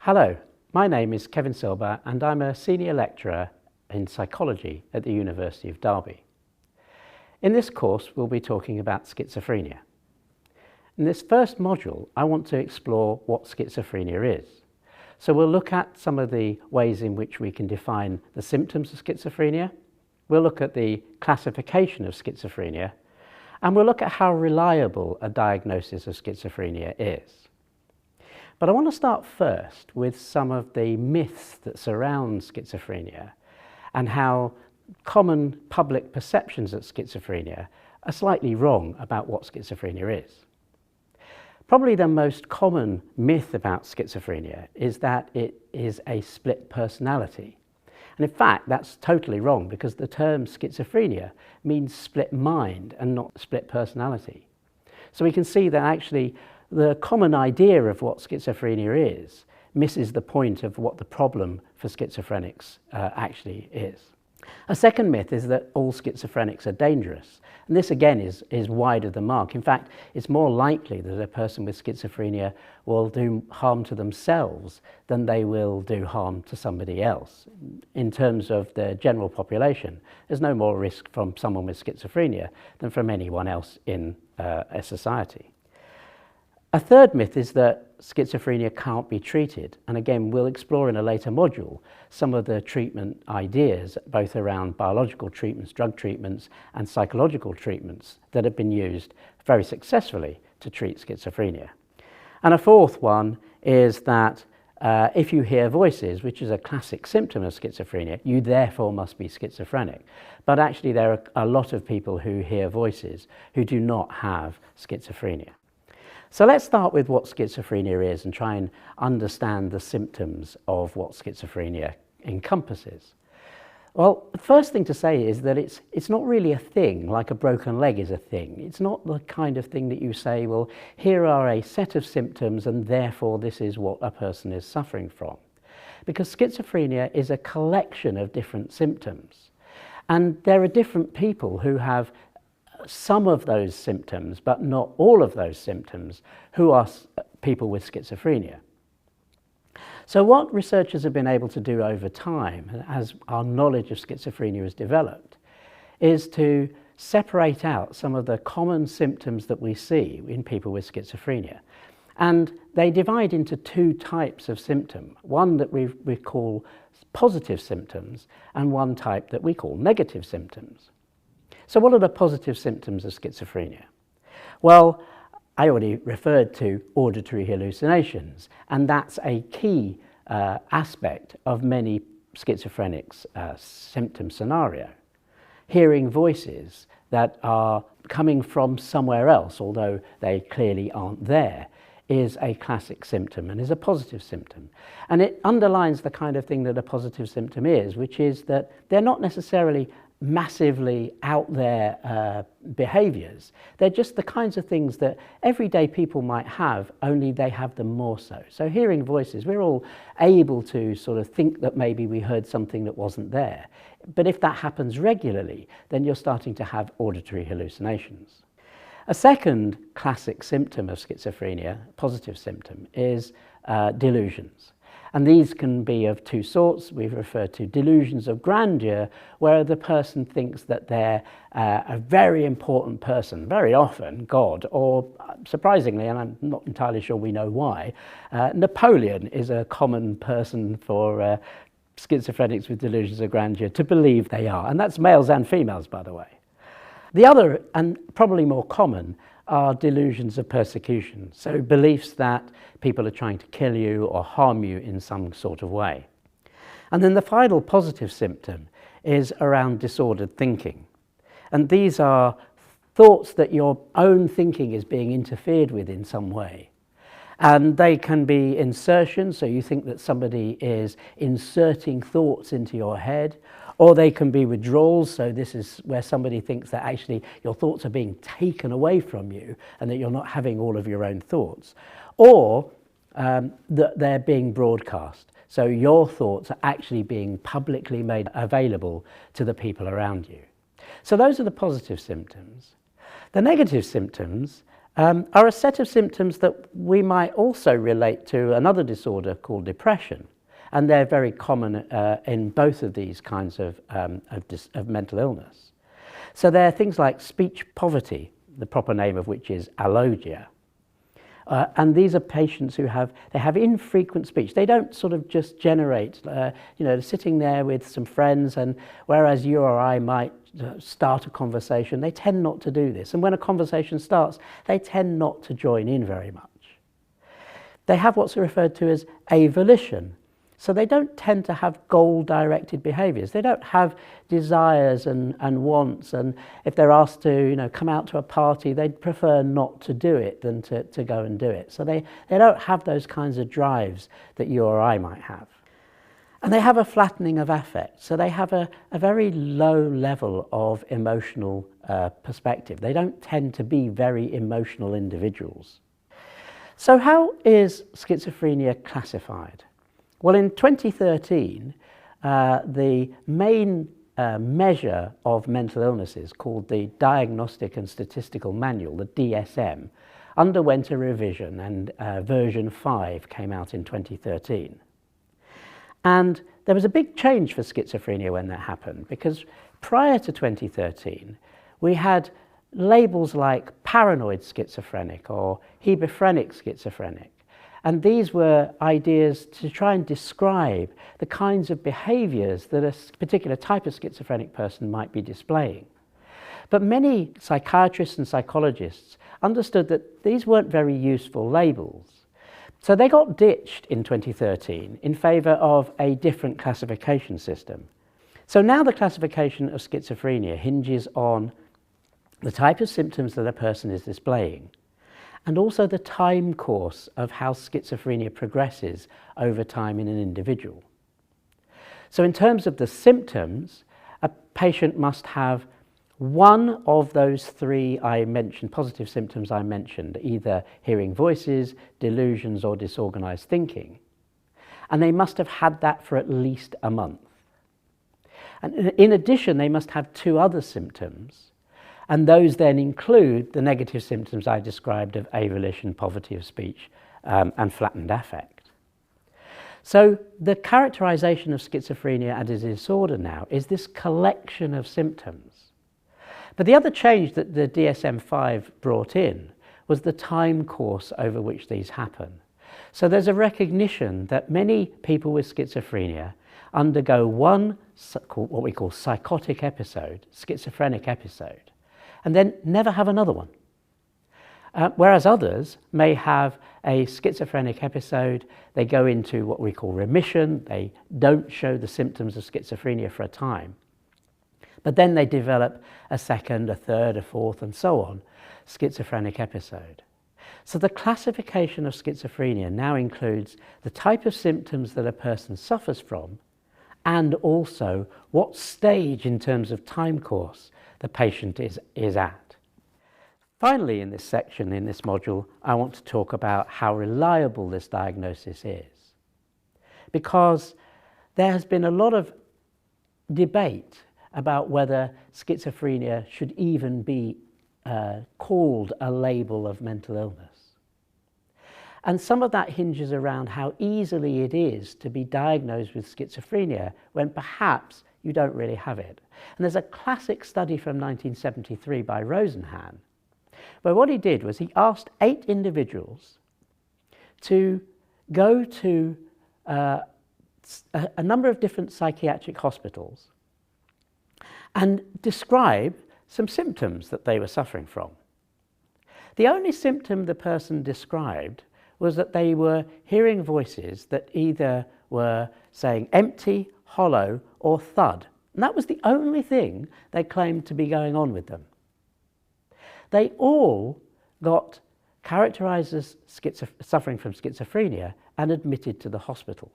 Hello, my name is Kevin Silber and I'm a senior lecturer in psychology at the University of Derby. In this course we'll be talking about schizophrenia. In this first module I want to explore what schizophrenia is. So we'll look at some of the ways in which we can define the symptoms of schizophrenia, we'll look at the classification of schizophrenia, and we'll look at how reliable a diagnosis of schizophrenia is. But I want to start first with some of the myths that surround schizophrenia and how common public perceptions of schizophrenia are slightly wrong about what schizophrenia is. Probably the most common myth about schizophrenia is that it is a split personality. And in fact, that's totally wrong because the term schizophrenia means split mind and not split personality. So we can see that actually the common idea of what schizophrenia is misses the point of what the problem for schizophrenics actually is. A second myth is that all schizophrenics are dangerous. And this again is wide of the mark. In fact, it's more likely that a person with schizophrenia will do harm to themselves than they will do harm to somebody else. In terms of the general population, there's no more risk from someone with schizophrenia than from anyone else in a society. A third myth is that schizophrenia can't be treated, and again we'll explore in a later module some of the treatment ideas both around biological treatments, drug treatments and psychological treatments that have been used very successfully to treat schizophrenia. And a fourth one is that if you hear voices, which is a classic symptom of schizophrenia, you therefore must be schizophrenic. But actually there are a lot of people who hear voices who do not have schizophrenia. So let's start with what schizophrenia is and try and understand the symptoms of what schizophrenia encompasses. Well, the first thing to say is that it's not really a thing like a broken leg is a thing. It's not the kind of thing that you say, well, here are a set of symptoms and therefore this is what a person is suffering from. Because schizophrenia is a collection of different symptoms. And there are different people who have some of those symptoms, but not all of those symptoms, who are people with schizophrenia. So what researchers have been able to do over time, as our knowledge of schizophrenia has developed, is to separate out some of the common symptoms that we see in people with schizophrenia. And they divide into two types of symptom, one that we call positive symptoms and one type that we call negative symptoms. So what are the positive symptoms of schizophrenia? Well, I already referred to auditory hallucinations, and that's a key aspect of many schizophrenics' symptom scenario. Hearing voices that are coming from somewhere else, although they clearly aren't there, is a classic symptom and is a positive symptom. And it underlines the kind of thing that a positive symptom is, which is that they're not necessarily massively out there behaviours. They're just the kinds of things that everyday people might have, only they have them more so. So hearing voices, we're all able to sort of think that maybe we heard something that wasn't there. But if that happens regularly, then you're starting to have auditory hallucinations. A second classic symptom of schizophrenia, positive symptom, is delusions. And these can be of two sorts. We've referred to delusions of grandeur, where the person thinks that they're a very important person, very often God, or surprisingly, and I'm not entirely sure we know why, Napoleon is a common person for schizophrenics with delusions of grandeur to believe they are. And that's males and females, by the way. The other, and probably more common, are delusions of persecution, so beliefs that people are trying to kill you or harm you in some sort of way. And then the final positive symptom is around disordered thinking. And these are thoughts that your own thinking is being interfered with in some way. And they can be insertions, so you think that somebody is inserting thoughts into your head, or they can be withdrawals, so this is where somebody thinks that actually your thoughts are being taken away from you and that you're not having all of your own thoughts, or that they're being broadcast. So your thoughts are actually being publicly made available to the people around you. So those are the positive symptoms. The negative symptoms are a set of symptoms that we might also relate to another disorder called depression. And they're very common in both of these kinds of mental illness. So they're things like speech poverty, the proper name of which is alogia. And these are patients who have infrequent speech. They don't sort of just generate, they're sitting there with some friends, and whereas you or I might start a conversation, they tend not to do this. And when a conversation starts, they tend not to join in very much. They have what's referred to as avolition. So they don't tend to have goal-directed behaviours. They don't have desires and wants, and if they're asked to come out to a party, they'd prefer not to do it than to go and do it. So they don't have those kinds of drives that you or I might have. And they have a flattening of affect. So they have a very low level of emotional perspective. They don't tend to be very emotional individuals. So how is schizophrenia classified? Well, in 2013, the main measure of mental illnesses, called the Diagnostic and Statistical Manual, the DSM, underwent a revision, and version 5 came out in 2013. And there was a big change for schizophrenia when that happened, because prior to 2013, we had labels like paranoid schizophrenic or hebephrenic schizophrenic. And these were ideas to try and describe the kinds of behaviours that a particular type of schizophrenic person might be displaying. But many psychiatrists and psychologists understood that these weren't very useful labels. So they got ditched in 2013 in favour of a different classification system. So now the classification of schizophrenia hinges on the type of symptoms that a person is displaying, and also the time course of how schizophrenia progresses over time in an individual. So in terms of the symptoms, a patient must have one of those three positive symptoms I mentioned, either hearing voices, delusions, or disorganized thinking. And they must have had that for at least a month. And in addition, they must have two other symptoms, and those then include the negative symptoms I described of avolition, poverty of speech, and flattened affect. So the characterization of schizophrenia as a disorder now is this collection of symptoms. But the other change that the DSM-5 brought in was the time course over which these happen. So there's a recognition that many people with schizophrenia undergo one, what we call psychotic episode, schizophrenic episode, and then never have another one. Whereas others may have a schizophrenic episode, they go into what we call remission, they don't show the symptoms of schizophrenia for a time, but then they develop a second, a third, a fourth, and so on, schizophrenic episode. So the classification of schizophrenia now includes the type of symptoms that a person suffers from, and also what stage in terms of time course the patient is at. Finally, in this section, in this module, I want to talk about how reliable this diagnosis is. Because there has been a lot of debate about whether schizophrenia should even be called a label of mental illness. And some of that hinges around how easily it is to be diagnosed with schizophrenia when perhaps you don't really have it. And there's a classic study from 1973 by Rosenhan, where what he did was he asked 8 individuals to go to a number of different psychiatric hospitals and describe some symptoms that they were suffering from. The only symptom the person described was that they were hearing voices that either were saying empty, hollow, or thud. And that was the only thing they claimed to be going on with them. They all got characterized as suffering from schizophrenia and admitted to the hospital.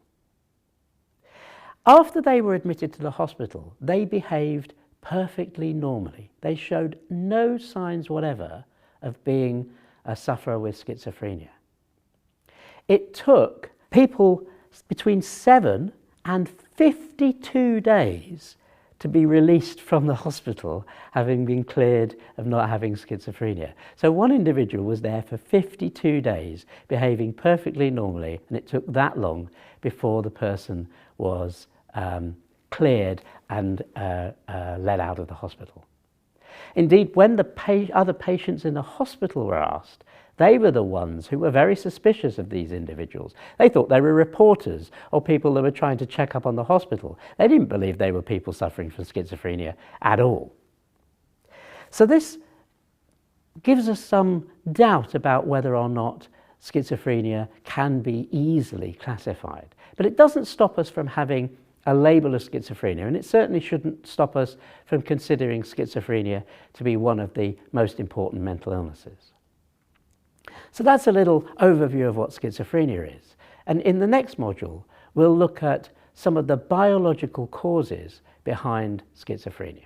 After they were admitted to the hospital, they behaved perfectly normally. They showed no signs whatever of being a sufferer with schizophrenia. It took people between 7 and 52 days to be released from the hospital having been cleared of not having schizophrenia. So one individual was there for 52 days behaving perfectly normally, and it took that long before the person was cleared and let out of the hospital. Indeed, when the other patients in the hospital were asked, they were the ones who were very suspicious of these individuals. They thought they were reporters or people that were trying to check up on the hospital. They didn't believe they were people suffering from schizophrenia at all. So this gives us some doubt about whether or not schizophrenia can be easily classified. But it doesn't stop us from having a label of schizophrenia, and it certainly shouldn't stop us from considering schizophrenia to be one of the most important mental illnesses. So that's a little overview of what schizophrenia is. And in the next module, we'll look at some of the biological causes behind schizophrenia.